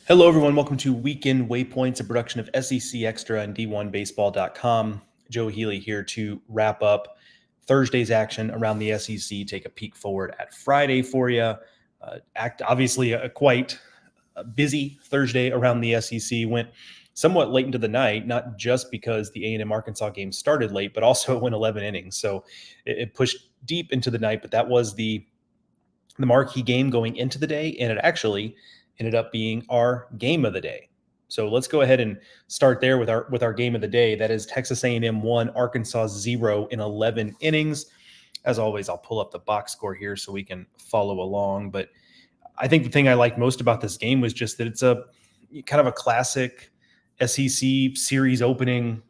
Hello, everyone. Welcome to Weekend Waypoints, a production of SEC Extra and D1Baseball.com. Joe Healy here to wrap up Thursday's action around the SEC, take a peek forward at Friday for you. Obviously, a quite busy Thursday around the SEC. Went somewhat late into the night, not just because the A&M Arkansas game started late, but also it went 11 innings. So it pushed deep into the night, but that was the marquee game going into the day, and it actually ended up being our game of the day. So let's go ahead and start there with our game of the day. That is Texas A&M 1, Arkansas 0 in 11 innings. As always, I'll pull up the box score here so we can follow along. But I think the thing I liked most about this game was just that it's a kind of a classic SEC series opening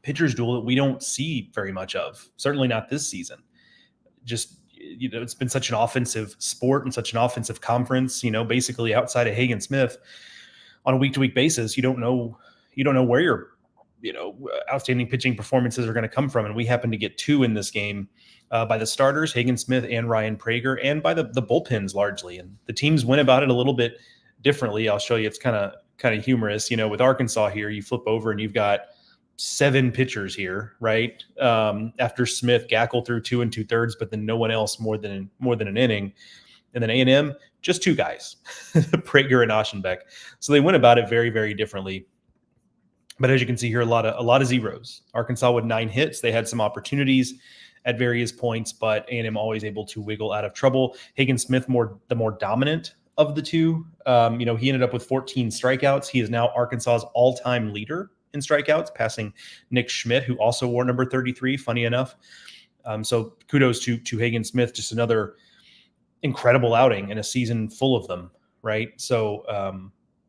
pitchers duel that we don't see very much of. Certainly not this season. Just it's been such an offensive sport and such an offensive conference. Basically outside of Hagen Smith, on a week-to-week basis, you don't know where your outstanding pitching performances are going to come from, and we happen to get two in this game by the starters, Hagen Smith and Ryan Prager, and by the bullpens largely. And the teams went about it a little bit differently. I'll show you. It's kind of humorous. With Arkansas here, you flip over and you've got 7 pitchers here, right? After Smith, Gackle threw 2 2/3, but then no one else more than an inning. And then A&M, just 2 guys, Prager and Aschenbeck. So they went about it very, very differently. But as you can see here, a lot of zeros. Arkansas with 9 hits. They had some opportunities at various points, but A&M always able to wiggle out of trouble. Hagen Smith, the more dominant of the two. He ended up with 14 strikeouts. He is now Arkansas's all-time leader in strikeouts, passing Nick Schmidt, who also wore number 33, funny enough. So kudos to Hagen Smith, just another incredible outing in a season full of them, right? So,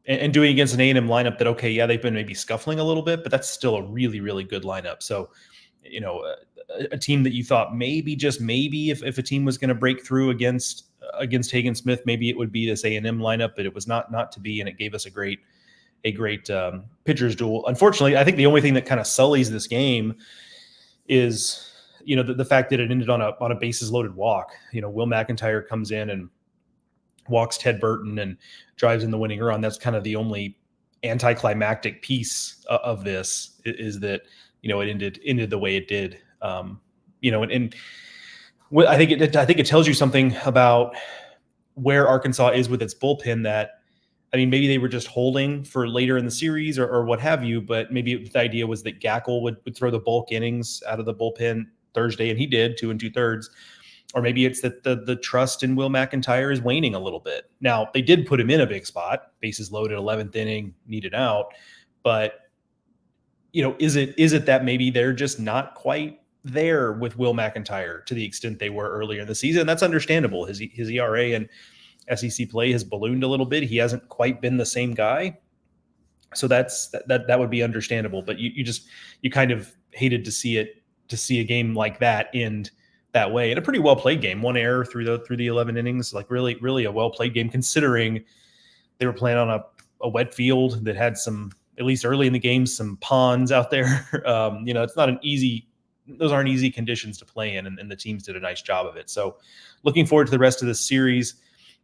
and doing against an A&M lineup that, okay, yeah, they've been maybe scuffling a little bit, but that's still a really, really good lineup. So, a team that you thought maybe, just maybe, if a team was going to break through against Hagen Smith, maybe it would be this A&M lineup, but it was not to be, and it gave us a great pitcher's duel. Unfortunately, I think the only thing that kind of sullies this game is, the fact that it ended on a bases loaded walk. Will McIntyre comes in and walks Ted Burton and drives in the winning run. That's kind of the only anticlimactic piece of this, is that, it ended the way it did. And I think it tells you something about where Arkansas is with its bullpen, that, maybe they were just holding for later in the series or what have you, but maybe the idea was that Gackle would throw the bulk innings out of the bullpen Thursday, and he did 2 2/3. Or maybe it's that the trust in Will McIntyre is waning a little bit. Now, they did put him in a big spot, bases loaded, 11th inning, needed out. But, is it that maybe they're just not quite there with Will McIntyre to the extent they were earlier in the season? That's understandable. His ERA and SEC play has ballooned a little bit. He hasn't quite been the same guy. So that would be understandable. But you kind of hated to see a game like that end that way. And a pretty well played game. 1 error through the 11 innings, like really, really a well played game, considering they were playing on a wet field that had some, at least early in the game, some ponds out there. It's not those aren't easy conditions to play in, and the teams did a nice job of it. So looking forward to the rest of the series.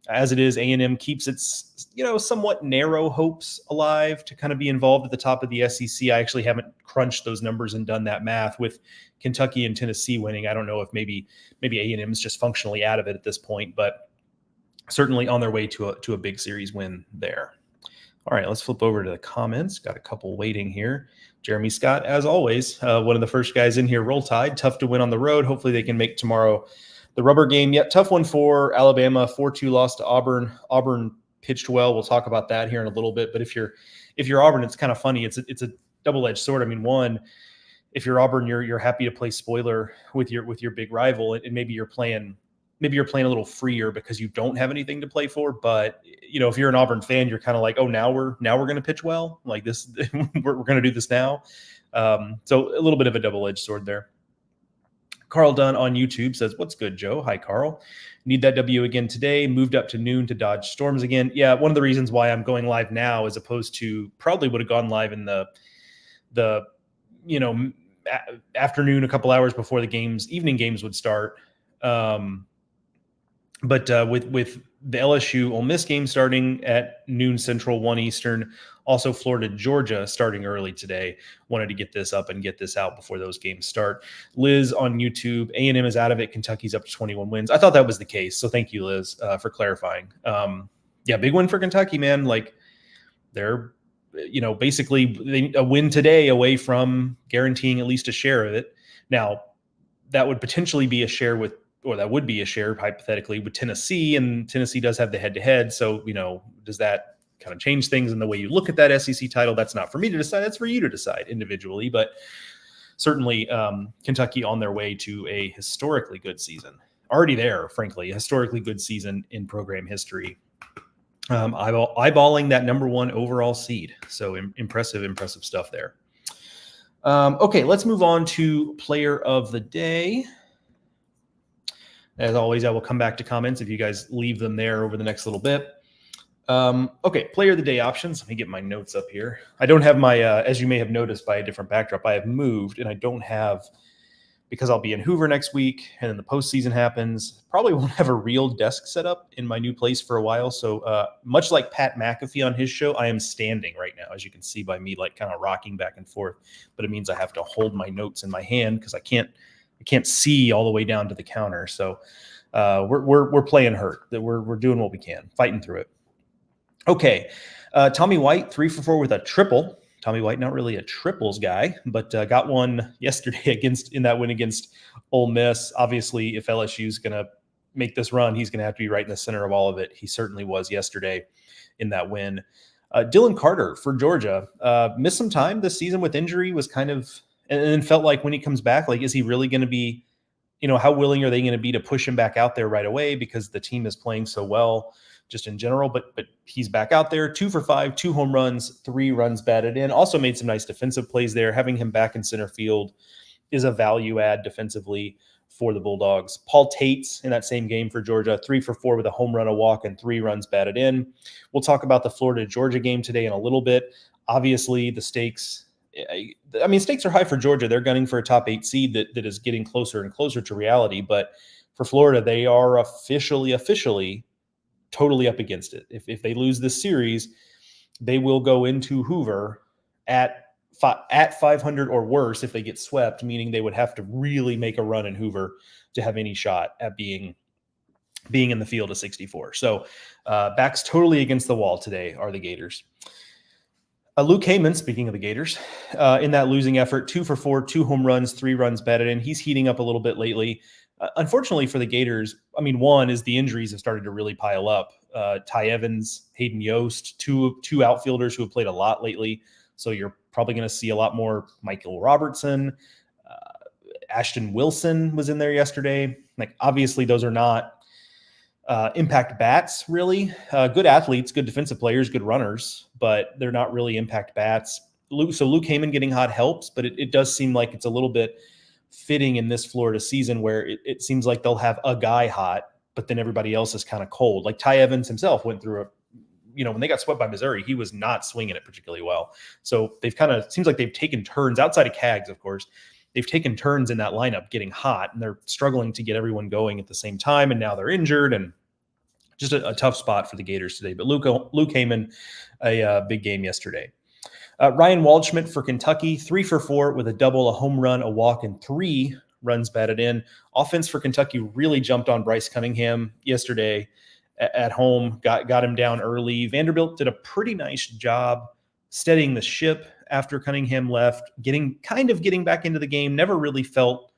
As it is, A&M keeps its, somewhat narrow hopes alive to kind of be involved at the top of the SEC. I actually haven't crunched those numbers and done that math with Kentucky and Tennessee winning. I don't know if maybe A&M is just functionally out of it at this point, but certainly on their way to a big series win there. All right, let's flip over to the comments. Got a couple waiting here. Jeremy Scott, as always, one of the first guys in here. Roll Tide, tough to win on the road. Hopefully they can make tomorrow the rubber game. Yet tough one for Alabama. 4-2 loss to Auburn. Auburn pitched well. We'll talk about that here in a little bit. But if you're Auburn, it's kind of funny. It's a double-edged sword. One, if you're Auburn, you're happy to play spoiler with your big rival, and maybe you're playing a little freer because you don't have anything to play for. But if you're an Auburn fan, you're kind of like, oh, now we're going to pitch well like this. we're going to do this now. So a little bit of a double-edged sword there. Carl Dunn on YouTube says, "What's good, Joe?" Hi, Carl. Need that W again today. Moved up to noon to dodge storms again. Yeah, one of the reasons why I'm going live now, as opposed to probably would have gone live in the afternoon, a couple hours before the evening games would start, But with the LSU Ole Miss game starting at noon Central, 1 Eastern, also Florida Georgia starting early today. Wanted to get this up and get this out before those games start. Liz on YouTube, A&M is out of it. Kentucky's up to 21 wins. I thought that was the case, so thank you, Liz, for clarifying. Yeah, big win for Kentucky, man. Like they're basically a win today away from guaranteeing at least a share of it. Now that would potentially be a share with. Or that would be a share hypothetically with Tennessee, and Tennessee does have the head-to-head. So, does that kind of change things in the way you look at that SEC title? That's not for me to decide. That's for you to decide individually. But certainly Kentucky on their way to a historically good season. Already there, frankly, a historically good season in program history. Eyeballing that number 1 overall seed. So impressive stuff there. Okay, let's move on to player of the day. As always, I will come back to comments if you guys leave them there over the next little bit. Okay, player of the day options. Let me get my notes up here. I don't have my, as you may have noticed by a different backdrop, I have moved and I don't have, because I'll be in Hoover next week and then the postseason happens, probably won't have a real desk set up in my new place for a while. So much like Pat McAfee on his show, I am standing right now, as you can see by me like kind of rocking back and forth. But it means I have to hold my notes in my hand because I can't see all the way down to the counter. So we're playing hurt. That we're doing what we can, fighting through it. Okay, Tommy White 3 for 4 with a triple. Tommy White, not really a triples guy, but got one yesterday in that win against Ole Miss. Obviously, if LSU is going to make this run, he's going to have to be right in the center of all of it. He certainly was yesterday in that win. Dylan Carter for Georgia missed some time this season with injury, was kind of, and then felt like when he comes back, like, is he really going to be, how willing are they going to be to push him back out there right away because the team is playing so well just in general, but he's back out there, 2 for 5, 2 home runs, 3 runs batted in, also made some nice defensive plays there. Having him back in center field is a value add defensively for the Bulldogs. Paul Tates in that same game for Georgia, 3 for 4 with a home run, a walk, and 3 runs batted in. We'll talk about the Florida-Georgia game today in a little bit. Obviously, the stakes are high for Georgia. They're gunning for a top 8 seed that is getting closer and closer to reality. But for Florida, they are officially totally up against it. If they lose this series, they will go into Hoover at 500 or worse if they get swept, meaning they would have to really make a run in Hoover to have any shot at being in the field of 64. So backs totally against the wall today are the Gators. Luke Heyman, speaking of the Gators, in that losing effort, 2 for 4, 2 home runs, 3 runs batted in. He's heating up a little bit lately. Unfortunately for the Gators, one is the injuries have started to really pile up. Ty Evans, Hayden Yost, two outfielders who have played a lot lately. So you're probably going to see a lot more Michael Robertson. Ashton Wilson was in there yesterday. Like, obviously, those are not impact bats, really. Good athletes, good defensive players, good runners, but they're not really impact bats. Luke Heyman getting hot helps, but it does seem like it's a little bit fitting in this Florida season where it seems like they'll have a guy hot, but then everybody else is kind of cold. Like Ty Evans himself went through when they got swept by Missouri, he was not swinging it particularly well. So they've seems like they've taken turns outside of Cags, of course. They've taken turns in that lineup getting hot, and they're struggling to get everyone going at the same time. And now they're injured, and just a tough spot for the Gators today. But Luke Heyman, a big game yesterday. Ryan Waldschmidt for Kentucky, 3 for 4 with a double, a home run, a walk, and 3 runs batted in. Offense for Kentucky really jumped on Bryce Cunningham yesterday at home, got him down early. Vanderbilt did a pretty nice job steadying the ship after Cunningham left, getting back into the game. Never really felt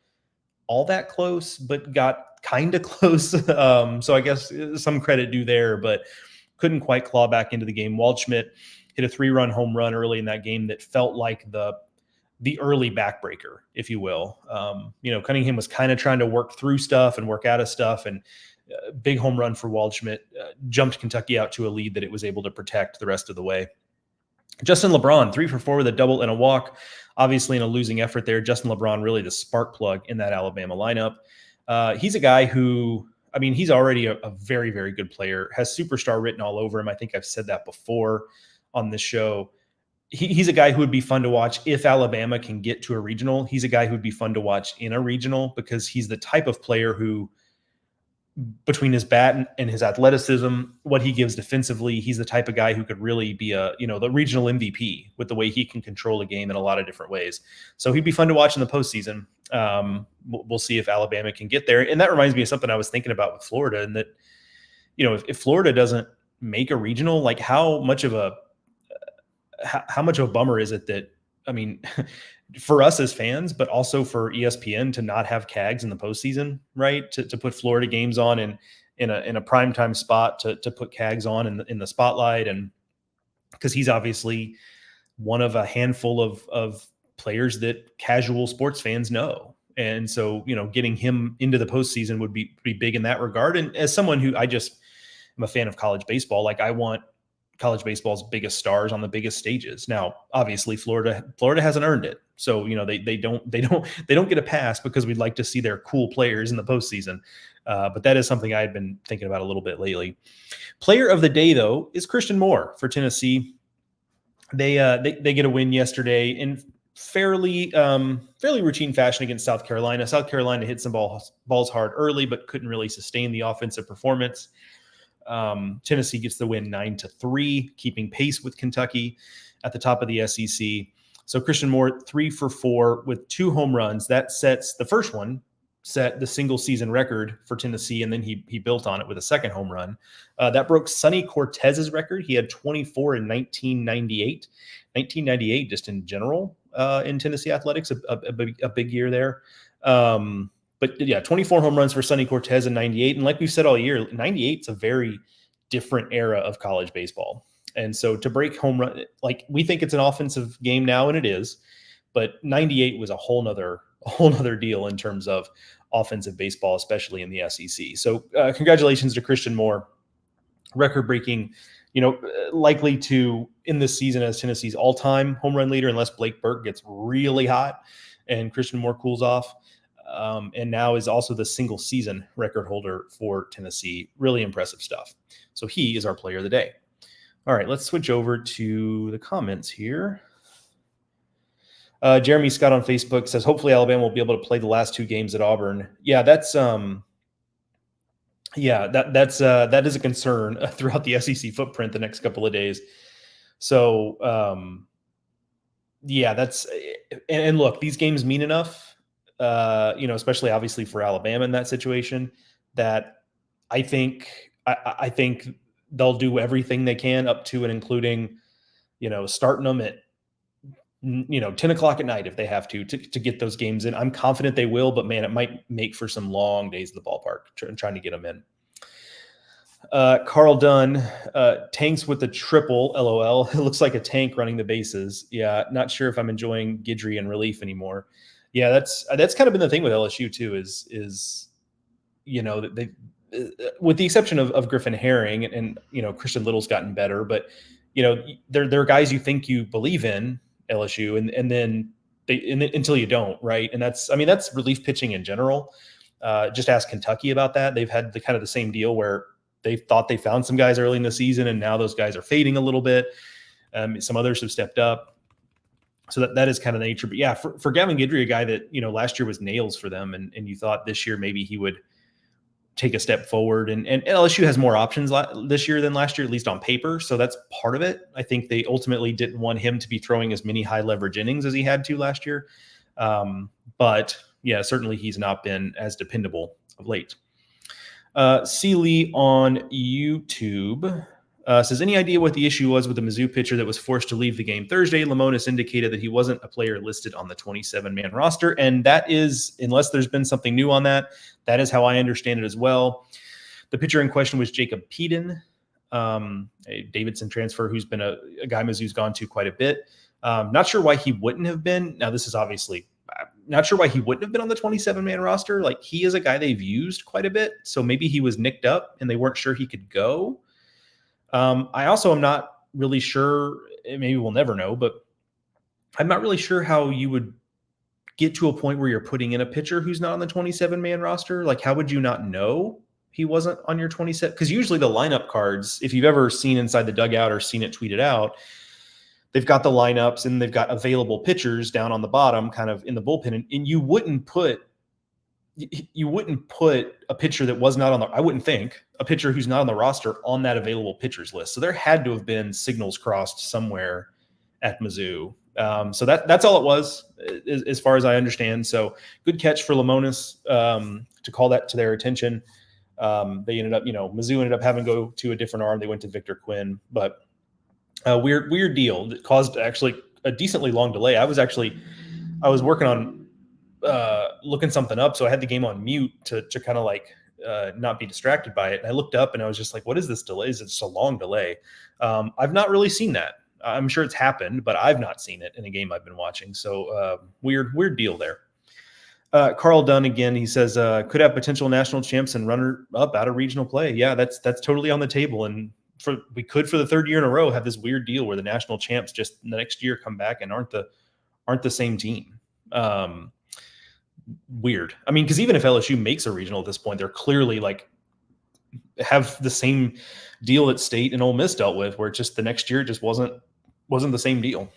all that close, but got kind of close. So I guess some credit due there, but couldn't quite claw back into the game. Waldschmidt hit a 3-run home run early in that game that felt like the early backbreaker, if you will. Cunningham was kind of trying to work through stuff and work out of stuff, and big home run for Waldschmidt jumped Kentucky out to a lead that it was able to protect the rest of the way. Justin LeBron, 3 for 4 with a double and a walk. Obviously in a losing effort there. Justin LeBron really the spark plug in that Alabama lineup. He's a guy who, he's already a very, very good player, has superstar written all over him. I think I've said that before on this show. He's a guy who would be fun to watch if Alabama can get to a regional. He's a guy who would be fun to watch in a regional because he's the type of player who between his bat and his athleticism, what he gives defensively, he's the type of guy who could really be the regional MVP with the way he can control a game in a lot of different ways. So he'd be fun to watch in the postseason. We'll see if Alabama can get there. And that reminds me of something I was thinking about with Florida, and that, if Florida doesn't make a regional, like how much of a bummer is it that, for us as fans, but also for ESPN to not have CAGs in the postseason, right? To put Florida games on in a primetime spot, to put CAGs on in the spotlight. And because he's obviously one of a handful of players that casual sports fans know. And so, getting him into the postseason would be pretty big in that regard. And as someone who I'm a fan of college baseball, like I want college baseball's biggest stars on the biggest stages. Now, obviously, Florida hasn't earned it, so they don't get a pass because we'd like to see their cool players in the postseason. But that is something I had been thinking about a little bit lately. Player of the day, though, is Christian Moore for Tennessee. They get a win yesterday in fairly routine fashion against South Carolina. South Carolina hit some balls hard early, but couldn't really sustain the offensive performance. Tennessee gets the win 9-3, keeping pace with Kentucky at the top of the SEC. So Christian Moore, 3 for 4 with 2 home runs. That the first one set the single season record for Tennessee, and then he built on it with a second home run. That broke Sonny Cortez's record. He had 24 in 1998. 1998, just in general, in Tennessee athletics, a big year there. But yeah, 24 home runs for Sonny Cortez in 98. And like we've said all year, 98 is a very different era of college baseball. And so to break home run, like we think it's an offensive game now, and it is, but 98 was a whole nother deal in terms of offensive baseball, especially in the SEC. So congratulations to Christian Moore, record breaking, likely to end this season as Tennessee's all-time home run leader, unless Blake Burke gets really hot and Christian Moore cools off. And now is also the single season record holder for Tennessee. Really impressive stuff. So he is our player of the day. All right, let's switch over to the comments here. Jeremy Scott on Facebook says, hopefully Alabama will be able to play the last 2 games at Auburn. Yeah, that is a concern throughout the SEC footprint the next couple of days. So, and look, these games mean enough. Especially obviously for Alabama in that situation, that I think they'll do everything they can up to and including, starting them at, 10 o'clock at night if they have to get those games in. I'm confident they will, but man, it might make for some long days in the ballpark trying to get them in. Carl Dunn, tanks with the triple, LOL. It looks like a tank running the bases. Yeah, not sure if I'm enjoying Guidry in relief anymore. Yeah, that's kind of been the thing with LSU too. Is they, with the exception of Griffin Herring and Christian Little's gotten better, but there are guys you think you believe in LSU, and then until you don't, right? And that's relief pitching in general. Just ask Kentucky about that. They've had the kind of the same deal where they thought they found some guys early in the season, and now those guys are fading a little bit. Some others have stepped up. So that is kind of the nature. But yeah, for Gavin Guidry, a guy that, last year was nails for them, and you thought this year maybe he would take a step forward. And LSU has more options this year than last year, at least on paper. So that's part of it. I think they ultimately didn't want him to be throwing as many high leverage innings as he had to last year. But yeah, certainly he's not been as dependable of late. Seeley on YouTube says, any idea what the issue was with the Mizzou pitcher that was forced to leave the game Thursday? Lemonis indicated that he wasn't a player listed on the 27-man roster. And that is, unless there's been something new on that, that is how I understand it as well. The pitcher in question was Jacob Peden, a Davidson transfer who's been a guy Mizzou's gone to quite a bit. Not sure why he wouldn't have been. Now, this is obviously not sure why he wouldn't have been on the 27-man roster. Like, he is a guy they've used quite a bit. So maybe he was nicked up and they weren't sure he could go. I also am not really sure, maybe we'll never know, but I'm not really sure how you would get to a point where you're putting in a pitcher who's not on the 27-man roster. Like, how would you not know he wasn't on your 27? Because usually the lineup cards, if you've ever seen inside the dugout or seen it tweeted out, they've got the lineups and they've got available pitchers down on the bottom, kind of in the bullpen. And you wouldn't put, you wouldn't put a pitcher that was not on the, I wouldn't think a pitcher who's not on the roster on that available pitchers list. So there had to have been signals crossed somewhere at Mizzou. So that's all it was, as far as I understand. So good catch for Lemonis to call that to their attention. They ended up, Mizzou ended up having to go to a different arm. They went to Victor Quinn, but a weird deal that caused actually a decently long delay. I was working on looking something up, so I had the game on mute to kind of like not be distracted by it. And I looked up and I was just like, what is this delay? Is it just a long delay? I've not really seen that. I'm sure it's happened, but I've not seen it in a game I've been watching. So weird deal there. Carl Dunn again, he says, could have potential national champs and runner up out of regional play. Yeah, that's totally on the table. And we could for the third year in a row have this weird deal where the national champs just the next year come back and aren't the same team. Weird. I mean, because even if LSU makes a regional at this point, they're clearly like have the same deal that State and Ole Miss dealt with, where just the next year just wasn't the same deal.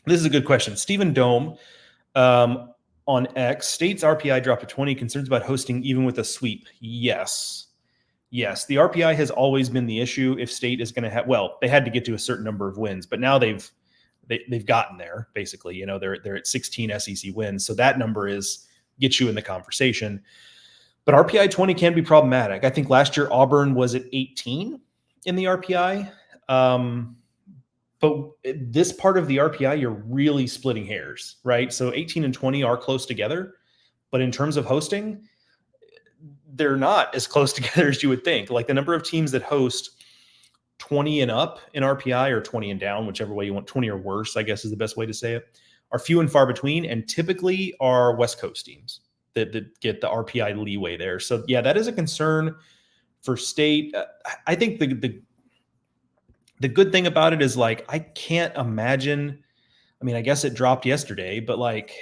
This is a good question. Stephen Dome on X, State's RPI dropped to 20. Concerns about hosting even with a sweep? Yes. The RPI has always been the issue. If State is going to have, well, they had to get to a certain number of wins, but now they've gotten there. Basically, they're at 16 SEC wins, so that number gets you in the conversation. But RPI 20 can be problematic. I think last year Auburn was at 18 in the RPI. But this part of the RPI, you're really splitting hairs, right? So 18 and 20 are close together, but in terms of hosting, they're not as close together as you would think. Like the number of teams that host 20 and up in RPI, or 20 and down, whichever way you want, 20 or worse, I guess is the best way to say it, are few and far between, and typically are West Coast teams that get the RPI leeway there. So yeah, that is a concern for State. I think the good thing about it is, like, I can't imagine. I mean, I guess it dropped yesterday, but like,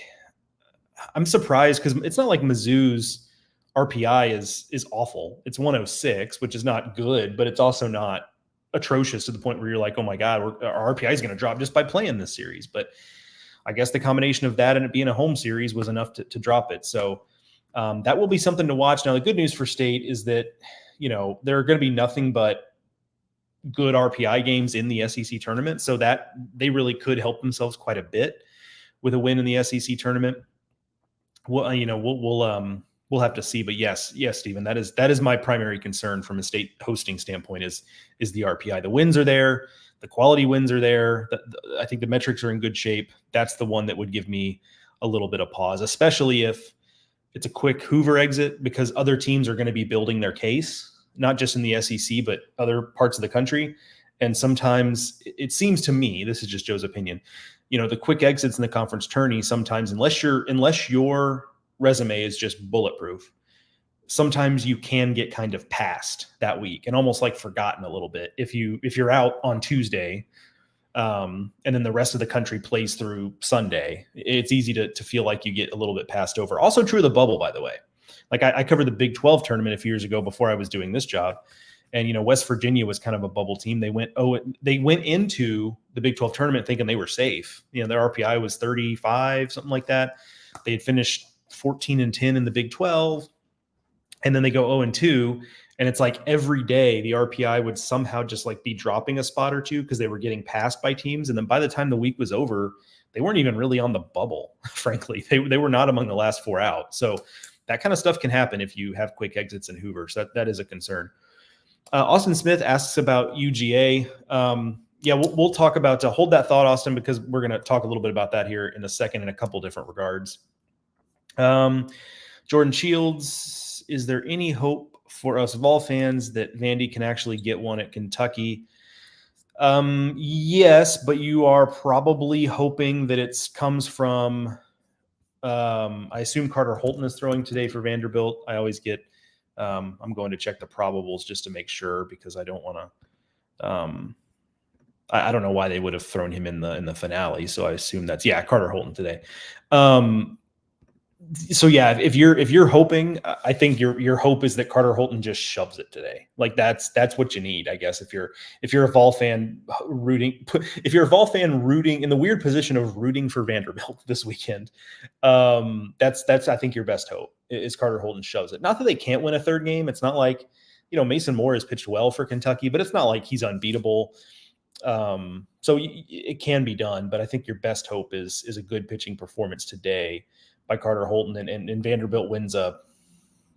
I'm surprised because it's not like Mizzou's RPI is awful. It's 106, which is not good, but it's also not atrocious to the point where you're like, oh my God, our RPI is going to drop just by playing this series. But I guess the combination of that and it being a home series was enough to drop it. So that will be something to watch. Now, the good news for State is that, there are going to be nothing but good RPI games in the SEC tournament. So that they really could help themselves quite a bit with a win in the SEC tournament. Well, we'll have to see, but yes, Stephen, that is my primary concern from a State hosting standpoint is the RPI. The wins are there. The quality wins are there. I think the metrics are in good shape. That's the one that would give me a little bit of pause, especially if it's a quick Hoover exit, because other teams are going to be building their case, not just in the SEC, but other parts of the country. And sometimes it seems to me, this is just Joe's opinion, the quick exits in the conference tourney, sometimes unless your resume is just bulletproof, sometimes you can get kind of passed that week and almost like forgotten a little bit if you're out on Tuesday and then the rest of the country plays through Sunday. It's easy to feel like you get a little bit passed over. Also true of the bubble, by the way. Like I covered the Big 12 tournament a few years ago before I was doing this job, and West Virginia was kind of a bubble team. They went into the Big 12 tournament thinking they were safe. Their RPI was 35, something like that. They had finished 14 and 10 in the Big 12. And then they go 0-2, and it's like every day the RPI would somehow just like be dropping a spot or two because they were getting passed by teams. And then by the time the week was over, they weren't even really on the bubble. Frankly, they were not among the last four out. So that kind of stuff can happen if you have quick exits in Hoover. So that is a concern. Austin Smith asks about UGA. We'll talk about, hold that thought, Austin, because we're going to talk a little bit about that here in a second in a couple different regards. Jordan Shields, is there any hope for us Vol fans that Vandy can actually get one at Kentucky? Yes, but you are probably hoping that it comes from, I assume Carter Holton is throwing today for Vanderbilt. I always get, I'm going to check the probables just to make sure, because I don't want to, I don't know why they would have thrown him in the finale. So I assume that's, Carter Holton today. So yeah, if you're hoping, I think your hope is that Carter Holton just shoves it today. Like that's what you need, I guess. If you're a Vol fan rooting, if you're a Vol fan rooting in the weird position of rooting for Vanderbilt this weekend, that's I think your best hope is Carter Holton shoves it. Not that they can't win a third game. It's not like Mason Moore has pitched well for Kentucky, but it's not like he's unbeatable. So it can be done, but I think your best hope is a good pitching performance today by Carter Holton, and Vanderbilt wins like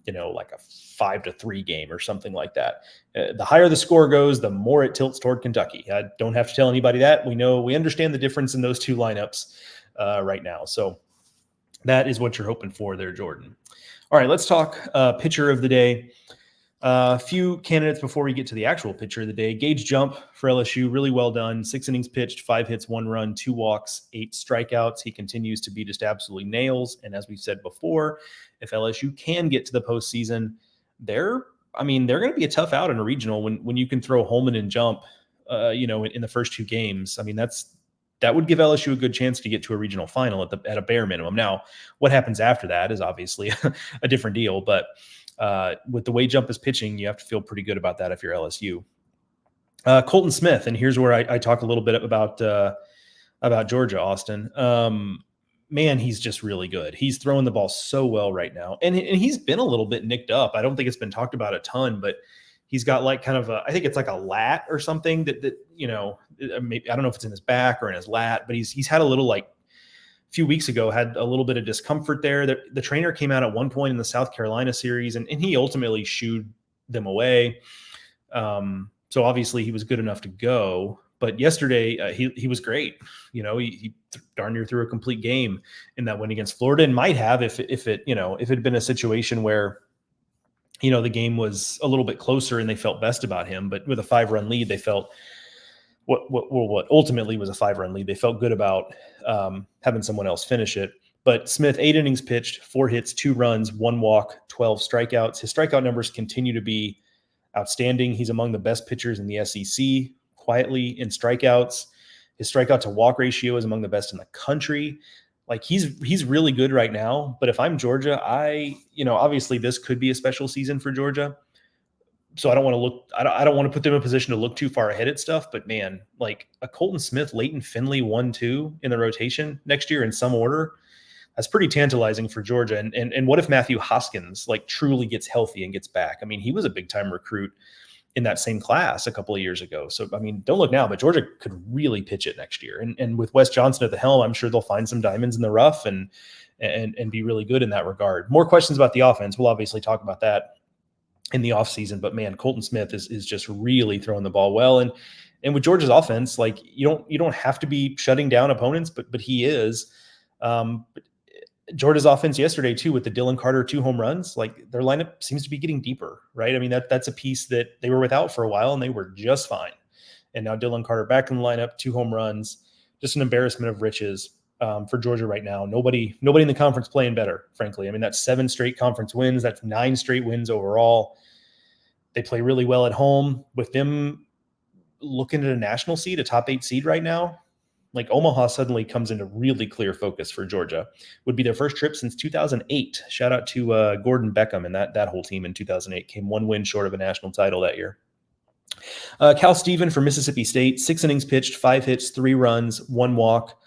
a 5-3 game or something like that. The higher the score goes, the more it tilts toward Kentucky. I don't have to tell anybody that. We understand the difference in those two lineups right now. So that is what you're hoping for there, Jordan. All right, let's talk pitcher of the day. A few candidates before we get to the actual pitcher of the day. Gage Jump for LSU, really well done. 6 innings pitched, 5 hits, 1 run, 2 walks, 8 strikeouts. He continues to be just absolutely nails. And as we said before, if LSU can get to the postseason, they're going to be a tough out in a regional when you can throw Holman and Jump, in the first 2 games. I mean, that would give LSU a good chance to get to a regional final at a bare minimum. Now, what happens after that is obviously a different deal, but with the way Jump is pitching, you have to feel pretty good about that if you're LSU. Colton Smith, and here's where I talk a little bit about Georgia, Austin. Man, he's just really good. He's throwing the ball so well right now, and he's been a little bit nicked up. I don't think it's been talked about a ton, but he's got like kind of I think it's like a lat or something that maybe, I don't know if it's in his back or in his lat, but he's had a little few weeks ago had a little bit of discomfort there. The trainer came out at one point in the South Carolina series, and he ultimately shooed them away. So obviously he was good enough to go. But yesterday he was great. He darn near threw a complete game in that win against Florida, and might have if it had been a situation where the game was a little bit closer and they felt best about him. But with a 5-run lead, they felt what ultimately was a 5-run lead. They felt good about having someone else finish it. But Smith, 8 innings pitched, 4 hits, 2 runs, 1 walk, 12 strikeouts. His strikeout numbers continue to be outstanding. He's among the best pitchers in the SEC quietly in strikeouts. His strikeout to walk ratio is among the best in the country. Like he's really good right now. But if I'm Georgia, obviously this could be a special season for Georgia. So I don't want to put them in a position to look too far ahead at stuff, but man, like a Colton Smith, Leighton Finley 1-2 in the rotation next year in some order, that's pretty tantalizing for Georgia. And what if Matthew Hoskins truly gets healthy and gets back? I mean, he was a big time recruit in that same class a couple of years ago. So, I mean, don't look now, but Georgia could really pitch it next year. And with Wes Johnson at the helm, I'm sure they'll find some diamonds in the rough and be really good in that regard. More questions about the offense. We'll obviously talk about that in the offseason, but man, Colton Smith is just really throwing the ball well. And with Georgia's offense, you don't have to be shutting down opponents, but he is. But Georgia's offense yesterday too, with the Dylan Carter 2 home runs, their lineup seems to be getting deeper, right? I mean, that's a piece that they were without for a while and they were just fine. And now Dylan Carter back in the lineup, 2 home runs, just an embarrassment of riches for Georgia right now. Nobody in the conference playing better, frankly. I mean, that's 7 straight conference wins. That's 9 straight wins overall. They play really well at home. With them looking at a national seed, a top 8 seed right now, Omaha suddenly comes into really clear focus for Georgia. Would be their first trip since 2008. Shout out to Gordon Beckham and that whole team in 2008. Came 1 win short of a national title that year. Cal Steven for Mississippi State, 6 innings pitched, 5 hits, 3 runs, 1 walk,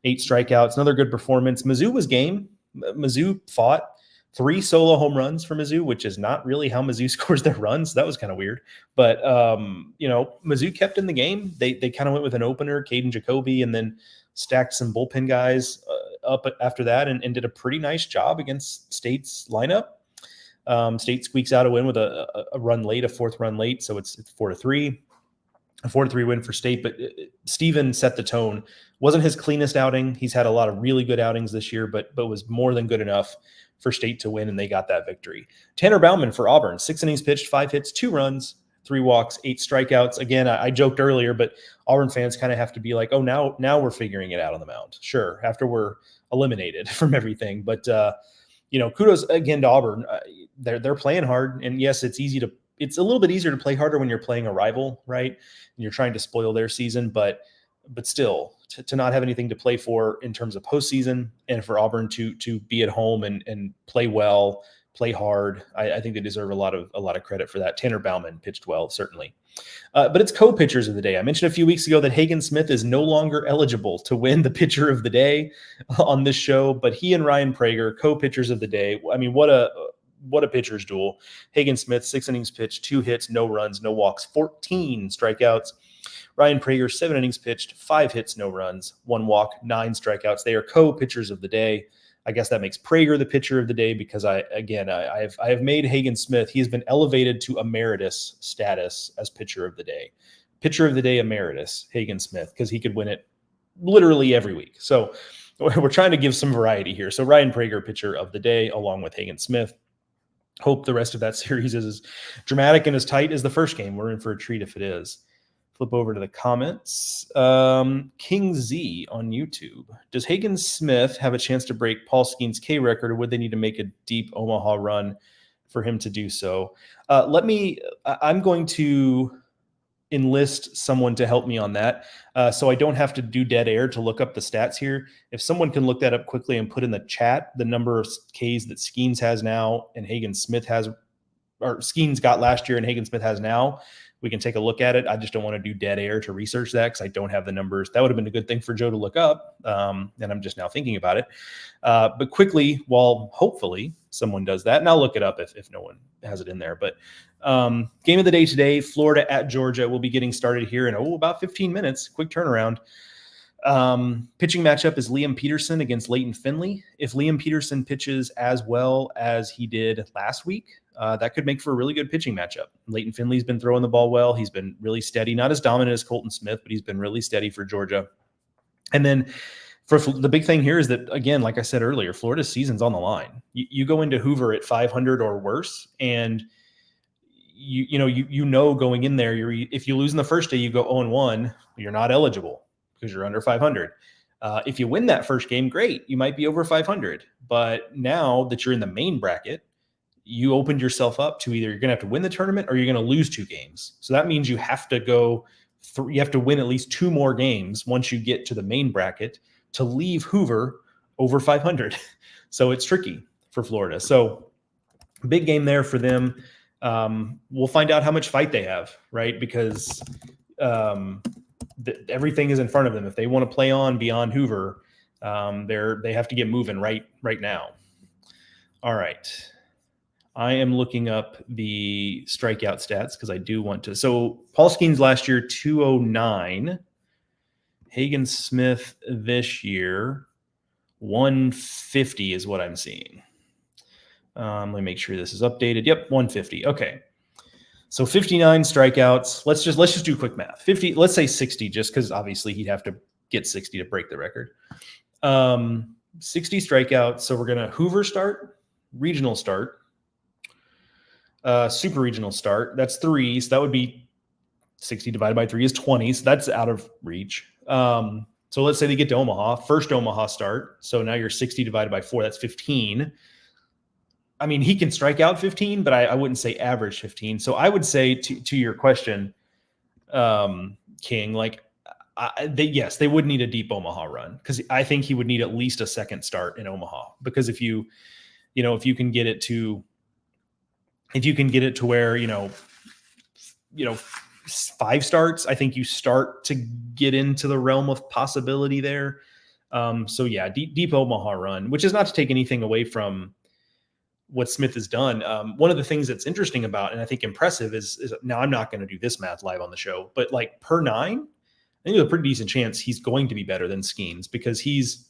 8 strikeouts. Another good performance. Mizzou was game. Mizzou fought. 3 solo home runs for Mizzou, which is not really how Mizzou scores their runs. That was kind of weird. But, Mizzou kept in the game. They kind of went with an opener, Caden Jacoby, and then stacked some bullpen guys up after that and did a pretty nice job against State's lineup. State squeaks out a win with a run late, a 4th run late, so it's 4-3. A 4-3 win for State, but Steven set the tone. Wasn't his cleanest outing. He's had a lot of really good outings this year, but was more than good enough for State to win, and they got that victory. Tanner Baumann for Auburn, 6 innings pitched, 5 hits, 2 runs, 3 walks, 8 strikeouts. Again, I joked earlier, but Auburn fans kind of have to be like, oh, now we're figuring it out on the mound. Sure, after we're eliminated from everything. But, kudos again to Auburn. They're playing hard, and yes, it's a little bit easier to play harder when you're playing a rival, right? And you're trying to spoil their season, but but still, to not have anything to play for in terms of postseason, and for Auburn to be at home and play well, play hard, I think they deserve a lot of credit for that. Tanner Bauman pitched well, certainly. But it's co-pitchers of the day. I mentioned a few weeks ago that Hagen Smith is no longer eligible to win the pitcher of the day on this show, but he and Ryan Prager, co-pitchers of the day. I mean, what a pitcher's duel. Hagen Smith, 6 innings pitched, 2 hits, no runs, no walks, 14 strikeouts. Ryan Prager, 7 innings pitched, 5 hits, no runs, 1 walk, 9 strikeouts. They are co-pitchers of the day. I guess that makes Prager the pitcher of the day because I have made Hagen Smith. He has been elevated to emeritus status as pitcher of the day. Pitcher of the day emeritus, Hagen Smith, because he could win it literally every week. So we're trying to give some variety here. So Ryan Prager, pitcher of the day, along with Hagen Smith. Hope the rest of that series is as dramatic and as tight as the first game. We're in for a treat if it is. Flip over to the comments. King Z on YouTube. Does Hagen Smith have a chance to break Paul Skeen's K record, or would they need to make a deep Omaha run for him to do so? I'm going to enlist someone to help me on that, so I don't have to do dead air to look up the stats here. If someone can look that up quickly and put in the chat the number of Ks that Skeens has now and Hagen Smith has, or Skeens got last year and Hagen Smith has now, we can take a look at it. I just don't want to do dead air to research that because I don't have the numbers. That would have been a good thing for Joe to look up, and I'm just now thinking about it. But quickly, while hopefully someone does that, and I'll look it up if no one has it in there. But game of the day today, Florida at Georgia. Will be getting started here in about 15 minutes. Quick turnaround. Pitching matchup is Liam Peterson against Leighton Finley. If Liam Peterson pitches as well as he did last week, that could make for a really good pitching matchup. Leighton Finley's been throwing the ball well. He's been really steady, not as dominant as Colton Smith, but he's been really steady for Georgia. And then for the big thing here is that, again, like I said earlier, Florida's season's on the line. You go into Hoover at 500 or worse, and you know going in there, if you lose in the first day, you go 0-1, you're not eligible because you're under 500. If you win that first game, great. You might be over 500. But now that you're in the main bracket, you opened yourself up to either you're going to have to win the tournament or you're going to lose 2 games. So that means you have to you have to win at least 2 more games once you get to the main bracket to leave Hoover over 500. So it's tricky for Florida. So big game there for them. We'll find out how much fight they have, right? Because everything is in front of them. If they want to play on beyond Hoover, they have to get moving right now. All right. I am looking up the strikeout stats because I do want to. So Paul Skeens last year, 209. Hagen Smith this year, 150 is what I'm seeing. Let me make sure this is updated. Yep, 150. Okay. So 59 strikeouts. Let's just do quick math. 50, let's say 60, just because obviously he'd have to get 60 to break the record. 60 strikeouts. So we're going to Hoover start, regional start, super regional start. That's 3. So that would be 60 divided by 3 is 20. So that's out of reach. So let's say they get to Omaha, first Omaha start. So now you're 60 divided by 4. That's 15. I mean, he can strike out 15, but I wouldn't say average 15. So I would say to your question, King, like they would need a deep Omaha run because I think he would need at least a second start in Omaha, because if you can get it to where, 5 starts, I think you start to get into the realm of possibility there. So yeah, deep Omaha run, which is not to take anything away from what Smith has done. One of the things that's interesting about, and I think impressive, is now I'm not going to do this math live on the show, but like per 9, I think there's a pretty decent chance he's going to be better than Skeens, because he's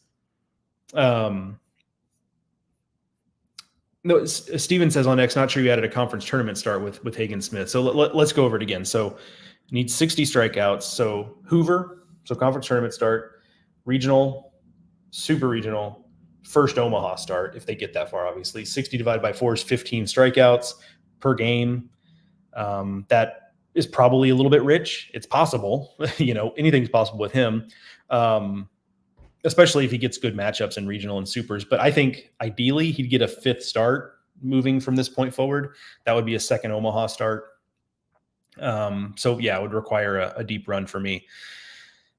no, Steven says on X, not sure you added a conference tournament start with Hagen Smith. So let's go over it again. So need 60 strikeouts. So Hoover, so conference tournament start, regional, super regional, first Omaha start, if they get that far, obviously. 60 divided by 4 is 15 strikeouts per game. That is probably a little bit rich. It's possible. Anything's possible with him, especially if he gets good matchups in regional and supers. But I think ideally he'd get a 5th start moving from this point forward. That would be a second Omaha start. So yeah, it would require a deep run for me.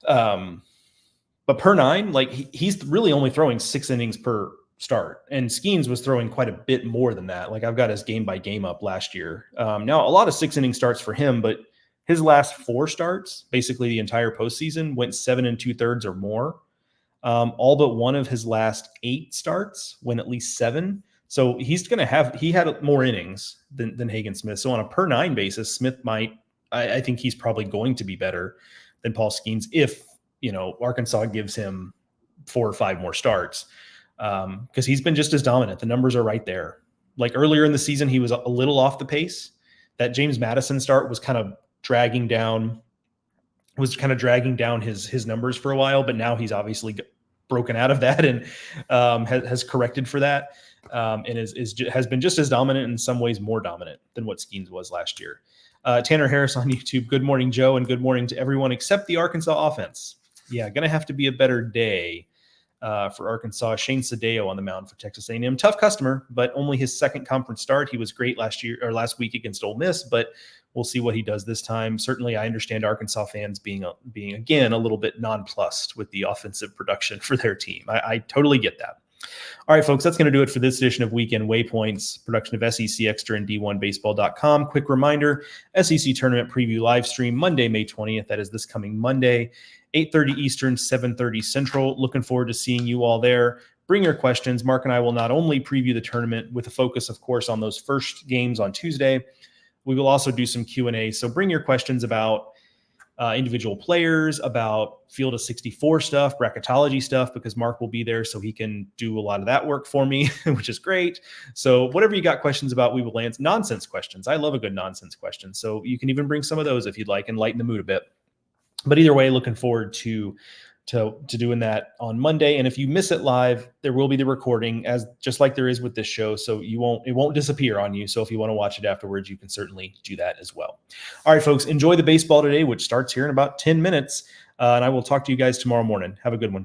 But per nine, like he's really only throwing 6 innings per start, and Skeens was throwing quite a bit more than that. Like I've got his game by game up last year. Now a lot of 6 inning starts for him, but his last 4 starts, basically the entire postseason, went 7 2/3 or more. All but one of his last 8 starts went at least 7. So he had more innings than Hagen Smith. So on a per 9 basis, Smith I think he's probably going to be better than Paul Skeens if, Arkansas gives him 4 or 5 more starts. Because he's been just as dominant. The numbers are right there. Like earlier in the season, he was a little off the pace. That James Madison start was kind of dragging down his numbers for a while, but now he's obviously broken out of that and has corrected for that, and has been just as dominant, in some ways more dominant than what Skeens was last year. Tanner Harris on YouTube. Good morning, Joe, and good morning to everyone except the Arkansas offense. Yeah, going to have to be a better day for Arkansas. Shane Sadeo on the mound for Texas A&M. Tough customer, but only his second conference start. He was great last week against Ole Miss, but we'll see what he does this time. Certainly, I understand Arkansas fans being again a little bit nonplussed with the offensive production for their team. I totally get that. All right, folks, that's going to do it for this edition of Weekend Waypoints, production of SEC Extra and D1Baseball.com. Quick reminder, SEC Tournament Preview live stream Monday, May 20th. That is this coming Monday, 8:30 Eastern, 7:30 Central. Looking forward to seeing you all there. Bring your questions. Mark and I will not only preview the tournament with a focus, of course, on those first games on Tuesday, we will also do some Q&A. So bring your questions about individual players, about field of 64 stuff, bracketology stuff, because Mark will be there so he can do a lot of that work for me, which is great. So whatever you got questions about, we will answer. Nonsense questions. I love a good nonsense question. So you can even bring some of those if you'd like and lighten the mood a bit. But either way, looking forward to doing that on Monday. And if you miss it live, there will be the recording, just like there is with this show. So it won't disappear on you. So if you want to watch it afterwards, you can certainly do that as well. All right, folks, enjoy the baseball today, which starts here in about 10 minutes. And I will talk to you guys tomorrow morning. Have a good one.